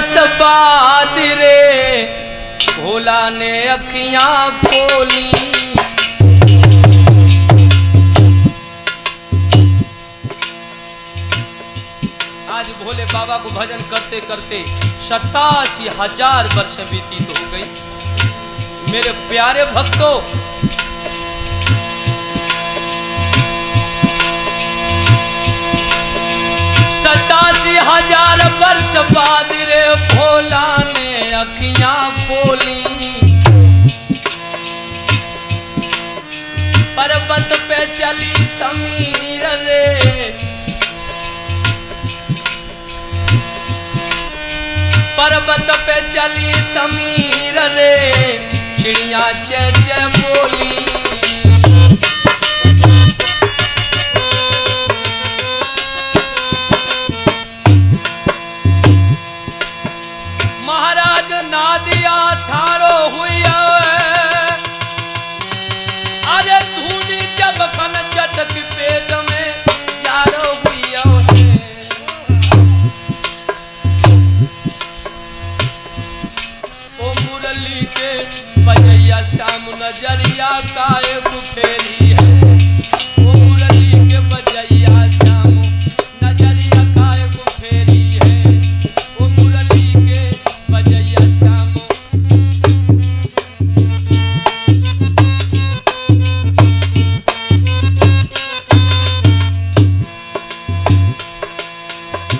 बरस बाद रे भोला ने अखियां खोली। आज भोले बाबा को भजन करते करते 87,000 वर्ष व्यतीत हो गई। मेरे प्यारे भक्तों, सतासी 1000 वर्ष बाद रे भोला ने अखियां खोली। पर्वत पे चली समीर रे, पर्वत पे चली समीर रे, चिड़िया चे चे बोली। महाराज नादिया ठाड़ो हुई, अरे धूनी जब खन चटक पेट में चारो हुई है। ओ मुरली के बजैया श्याम नजरिया काए कुफेरी है। ओ मुरली के बजैया श्याम नजरिया काए कुफेरी है। ओ मुरली के बजैया श्याम।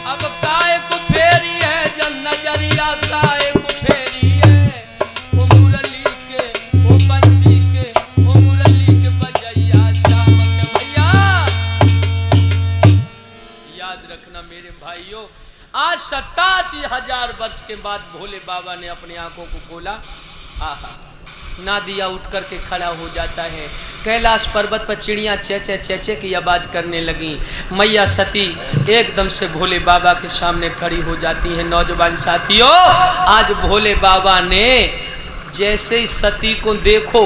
अब काए कुफेरी है, जन नजरिया काए कुफेरी है। ओ मुरली के, ओ बंसी के, ओ मुरली के बजैया श्याम के भैया। याद रखना मेरे भाइयों, आज 87,000 वर्ष के बाद भोले बाबा ने अपनी आंखों को खोला। आहा, नादिया उठ करके खड़ा हो जाता है। कैलाश पर्वत पर चिड़ियाँ चेचे चेचे की आवाज करने लगी। मैया सती एकदम से भोले बाबा के सामने खड़ी हो जाती है। नौजवान साथियों, आज भोले बाबा ने जैसे ही सती को देखो,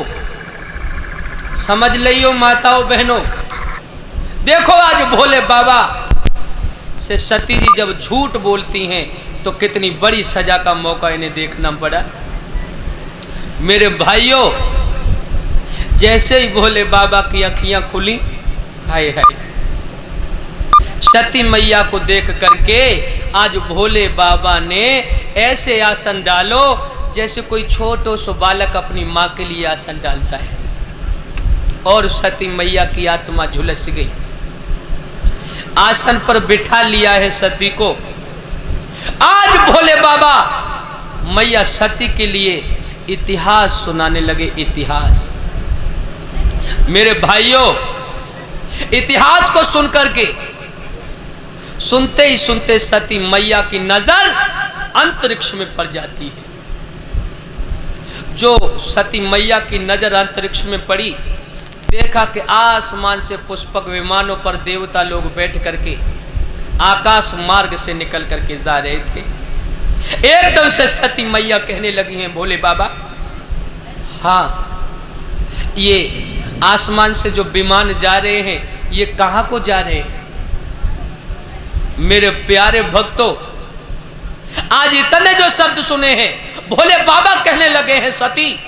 समझ लियो माताओं बहनों, देखो आज भोले बाबा से सती जी जब झूठ बोलती हैं तो कितनी बड़ी सजा का मौका इन्हें देखना पड़ा। मेरे भाइयों, जैसे ही भोले बाबा की अखियां खुली, हाय हाय, सती मैया को देख करके आज भोले बाबा ने ऐसे आसन डालो जैसे कोई छोटो सो बालक अपनी माँ के लिए आसन डालता है। और सती मैया की आत्मा झुलस गई। आसन पर बिठा लिया है सती को। आज भोले बाबा मैया सती के लिए इतिहास सुनाने लगे। इतिहास मेरे भाइयों, इतिहास को सुनकर के सुनते ही सुनते सती मैया की नजर अंतरिक्ष में पड़ जाती है। जो सती मैया की नजर अंतरिक्ष में पड़ी, देखा कि आसमान से पुष्पक विमानों पर देवता लोग बैठ करके आकाश मार्ग से निकल करके जा रहे थे। एकदम से सती मैया कहने लगी हैं, भोले बाबा, हाँ, ये आसमान से जो विमान जा रहे हैं ये कहाँ को जा रहे हैं? मेरे प्यारे भक्तों, आज इतने जो शब्द सुने हैं, भोले बाबा कहने लगे हैं, सती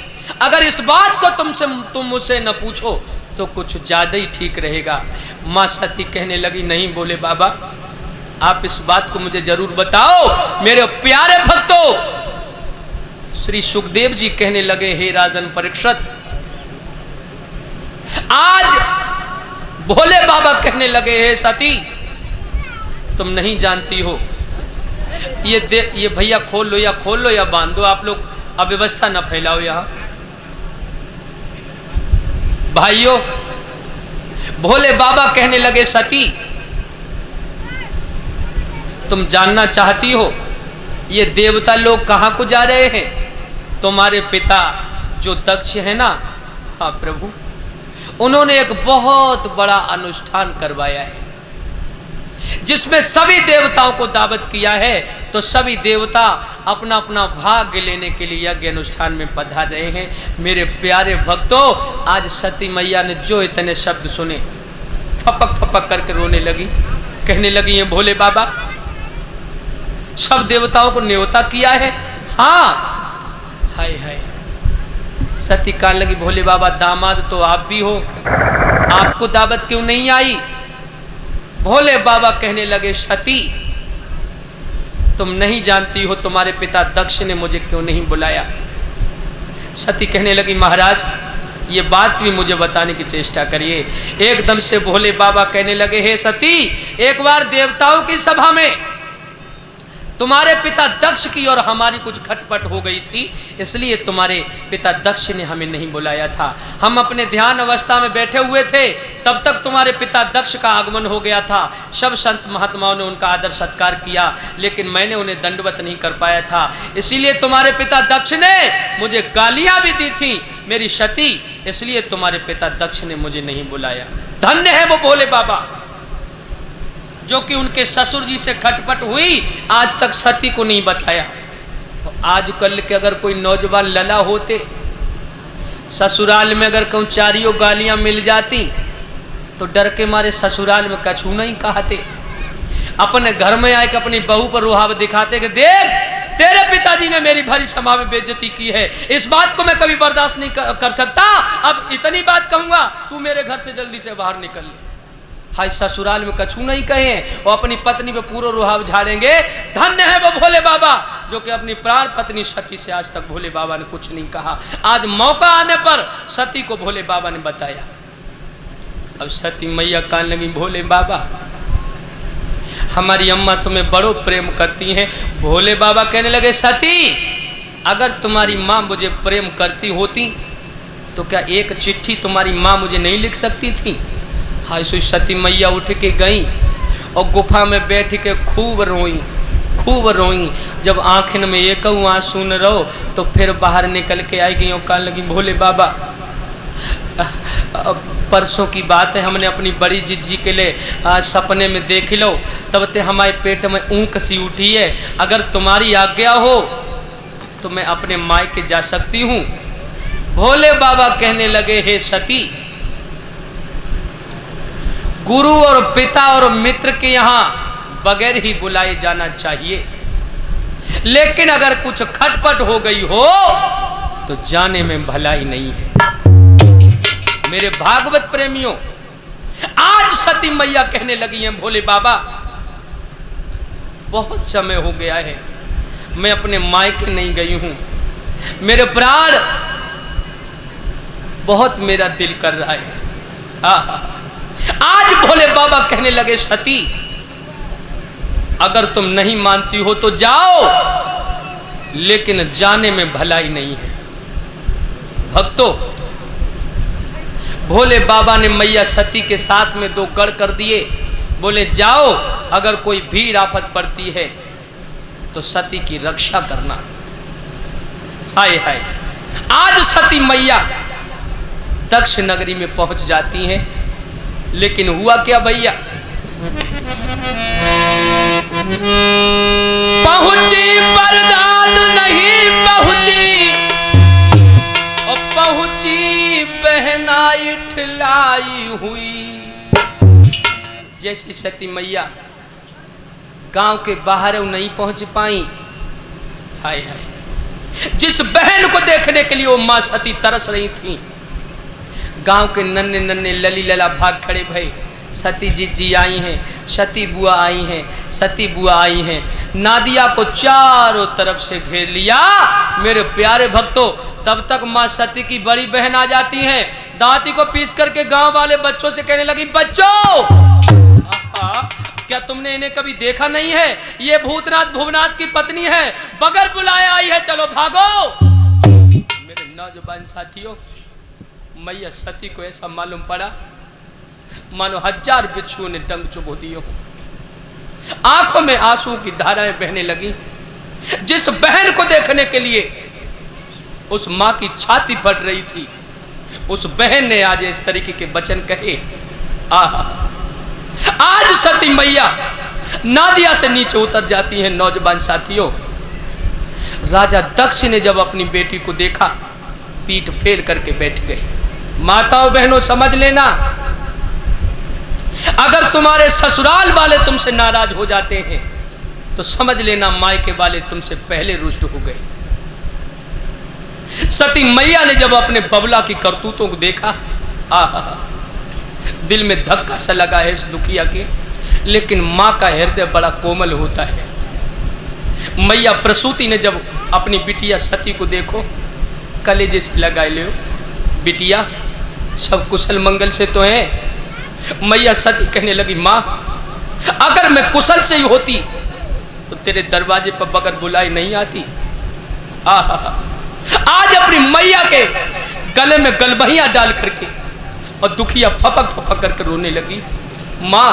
अगर इस बात को तुम मुझसे न पूछो तो कुछ ज्यादा ही ठीक रहेगा। माँ सती कहने लगी, नहीं भोले बाबा, आप इस बात को मुझे जरूर बताओ। मेरे प्यारे भक्तों, श्री सुखदेव जी कहने लगे, हे राजन परीक्षित, आज भोले बाबा कहने लगे, हे सती, तुम नहीं जानती हो, ये भैया खोल लो या बांध दो, आप लोग अव्यवस्था न फैलाओ यहां। भाइयों, भोले बाबा कहने लगे, सती तुम जानना चाहती हो ये देवता लोग कहाँ को जा रहे हैं? तुम्हारे पिता जो दक्ष है ना, हाँ प्रभु, उन्होंने एक बहुत बड़ा अनुष्ठान करवाया है जिसमें सभी देवताओं को दावत किया है। तो सभी देवता अपना अपना भाग्य लेने के लिए यज्ञ अनुष्ठान में पधार रहे हैं। मेरे प्यारे भक्तों, आज सती मैया ने जो इतने शब्द सुने, फपक फपक करके रोने लगी। कहने लगी हैं, भोले बाबा, सब देवताओं को न्योता किया है। हाँ, हाय हाय। सती कहने लगी भोले बाबा दामाद तो आप भी हो, आपको दावत क्यों नहीं आई? भोले बाबा कहने लगे सती तुम नहीं जानती हो तुम्हारे पिता दक्ष ने मुझे क्यों नहीं बुलाया। सती कहने लगी महाराज ये बात भी मुझे बताने की चेष्टा करिए। एकदम से भोले बाबा कहने लगे हे सती, एक बार देवताओं की सभा में तुम्हारे पिता दक्ष की और हमारी कुछ खटपट हो गई थी, इसलिए तुम्हारे पिता दक्ष ने हमें नहीं बुलाया था। हम अपने ध्यान अवस्था में बैठे हुए थे, तब तक तुम्हारे पिता दक्ष का आगमन हो गया था। सब संत महात्माओं ने उनका आदर सत्कार किया, लेकिन मैंने उन्हें दंडवत नहीं कर पाया था। इसीलिए तुम्हारे पिता दक्ष ने मुझे गालियां भी दी थी मेरी सती, इसलिए तुम्हारे पिता दक्ष ने मुझे नहीं बुलाया। धन्य है वो भोले बाबा जो कि उनके ससुर जी से खटपट हुई, आज तक सती को नहीं बताया। तो आजकल के अगर कोई नौजवान लला होते, ससुराल में अगर कहूँ चारियों गालियां मिल जाती तो डर के मारे ससुराल में कछू नहीं कहते, अपने घर में आए अपनी बहू पर रुहाव दिखाते कि देख तेरे पिताजी ने मेरी भरी सभा में बेइज्जती की है, इस बात को मैं कभी बर्दाश्त नहीं कर सकता। अब इतनी बात कहूंगा, तू मेरे घर से जल्दी से बाहर निकल ले। हाय ससुराल में कछू नहीं कहे और अपनी पत्नी पे पूरा रुहाव झाड़ेंगे। धन्य है वो भोले बाबा जो कि अपनी प्राण पत्नी सती से आज तक भोले बाबा ने कुछ नहीं कहा। आज मौका आने पर सती को भोले बाबा ने बताया। अब सती मैया कहने लगी भोले बाबा हमारी अम्मा तुम्हें बड़ो प्रेम करती हैं। भोले बाबा कहने लगे सती अगर तुम्हारी माँ मुझे प्रेम करती होती तो क्या एक चिट्ठी तुम्हारी माँ मुझे नहीं लिख सकती थी। हाय सो सती मैया उठ के गई और गुफा में बैठ के खूब रोई। जब आँखिन में एक आंसू न रहो तो फिर बाहर निकल के आई गई और कहने लगी भोले बाबा परसों की बात है, हमने अपनी बड़ी जिज्जी के लिए सपने में देख लो, तब ते हमारे पेट में ऊँक सी उठी है। अगर तुम्हारी आज्ञा हो तो मैं अपने मायके जा सकती हूँ। भोले बाबा कहने लगे हे सती गुरु और पिता और मित्र के यहाँ बगैर ही बुलाए जाना चाहिए, लेकिन अगर कुछ खटपट हो गई हो तो जाने में भलाई नहीं है। मेरे भागवत प्रेमियों आज सती मैया कहने लगी हैं भोले बाबा बहुत समय हो गया है, मैं अपने मायके नहीं गई हूं, मेरे प्राण बहुत मेरा दिल कर रहा है। आज भोले बाबा कहने लगे सती अगर तुम नहीं मानती हो तो जाओ, लेकिन जाने में भलाई नहीं है। भक्तों भोले बाबा ने मैया सती के साथ में दो गढ़ कर दिए, बोले जाओ अगर कोई भीड़ आफत पड़ती है तो सती की रक्षा करना। हाय हाय आज सती मैया दक्ष नगरी में पहुंच जाती हैं, लेकिन हुआ क्या भैया, पहुंची बरदाद नहीं पहुंची और पहुंची बहनाई ठिलाई हुई। जैसी सती मैया गांव के बाहर नहीं पहुंच पाई, हाय हाय जिस बहन को देखने के लिए वो मां सती तरस रही थी, गांव के नन्हे नन्हे लली लला भाग खड़े भई। सती जी आई हैं, सती बुआ आई हैं, सती बुआ आई हैं। नादिया को चारों तरफ से घेर लिया। मेरे प्यारे भक्तों तब तक माँ सती की बड़ी बहन आ जाती हैं, दांती को पीस करके गांव वाले बच्चों से कहने लगी बच्चों क्या तुमने इन्हें कभी देखा नहीं है, ये भूतनाथ भुवनाथ की पत्नी है, बगैर बुलाए आई है, चलो भागो। मेरे नौजवान साथियों मैया सती को ऐसा मालूम पड़ा मानो 1000 बिच्छुओं ने डंक चुभो दिए हो। आंखों में आंसू की धाराएं बहने लगी। जिस बहन को देखने के लिए उस मां की छाती फट रही थी, उस बहन ने आज इस तरीके के वचन कहे। आज सती मैया नादिया से नीचे उतर जाती हैं। नौजवान साथियों राजा दक्ष ने जब अपनी बेटी को देखा पीठ फेर करके बैठ गए। माताओं बहनों समझ लेना, अगर तुम्हारे ससुराल वाले तुमसे नाराज हो जाते हैं तो समझ लेना मायके वाले तुमसे पहले रुष्ट हो गए। सती मैया ने जब अपने बबला की करतूतों को देखा, आहा, दिल में धक्का सा लगा है इस दुखिया के, लेकिन माँ का हृदय बड़ा कोमल होता है। मैया प्रसूति ने जब अपनी बिटिया सती को देखो, कलेजे से लगाए ले, बिटिया सब कुशल मंगल से तो है। मैया सती कहने लगी, माँ अगर मैं कुशल से ही होती तो तेरे दरवाजे पर बगैर बुलाए नहीं आती। आज अपनी मैया के गले में गलबहियां डाल करके और दुखिया फपक फपक करके रोने लगी। माँ